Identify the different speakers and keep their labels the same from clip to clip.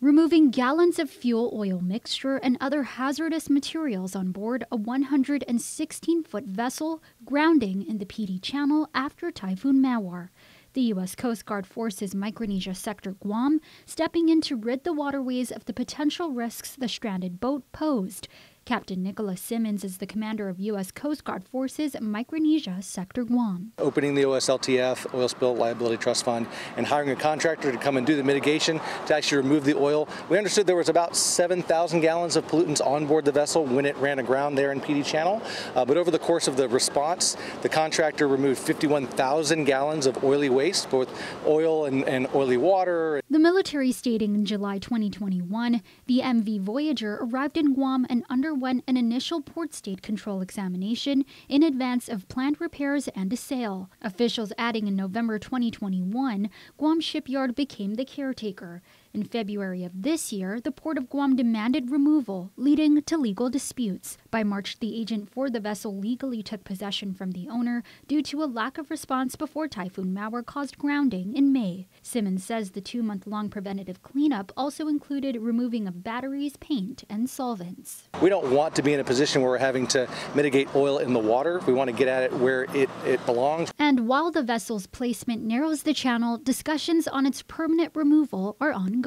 Speaker 1: removing gallons of fuel oil mixture and other hazardous materials on board a 116-foot vessel grounding in the PD Channel after Typhoon Mawar. The U.S. Coast Guard Forces Micronesia sector Guam stepping in to rid the waterways of the potential risks the stranded boat posed. Captain Nicholas Simmons is the commander of U.S. Coast Guard Forces Micronesia sector Guam.
Speaker 2: Opening the OSLTF, Oil Spill Liability Trust Fund, and hiring a contractor to come and do the mitigation to actually remove the oil. We understood there was about 7,000 gallons of pollutants on board the vessel when it ran aground there in PD Channel. But over the course of the response, the contractor removed 51,000 gallons of oily waste, both oil and oily water.
Speaker 1: The military stating in July 2021, the MV Voyager arrived in Guam and underwent an initial port state control examination in advance of planned repairs and a sale. Officials adding in November 2021, Guam Shipyard became the caretaker. In February of this year, the Port of Guam demanded removal, leading to legal disputes. By March, the agent for the vessel legally took possession from the owner due to a lack of response before Typhoon Mawar caused grounding in May. Simmons says the 2-month-long preventative cleanup also included removing of batteries, paint, and solvents.
Speaker 2: We don't want to be in a position where we're having to mitigate oil in the water. We want to get at it where it belongs.
Speaker 1: And while the vessel's placement narrows the channel, discussions on its permanent removal are ongoing.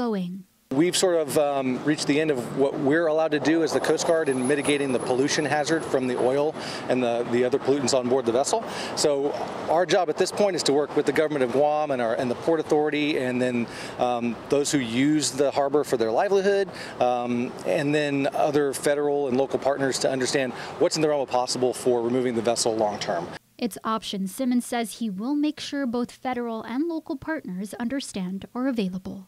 Speaker 2: We've sort of reached the end of what we're allowed to do as the Coast Guard in mitigating the pollution hazard from the oil and the other pollutants on board the vessel. So our job at this point is to work with the government of Guam and the Port Authority, and then those who use the harbor for their livelihood, and then other federal and local partners to understand what's in the realm of possible for removing the vessel long term.
Speaker 1: Its options, Simmons says he will make sure both federal and local partners understand are available.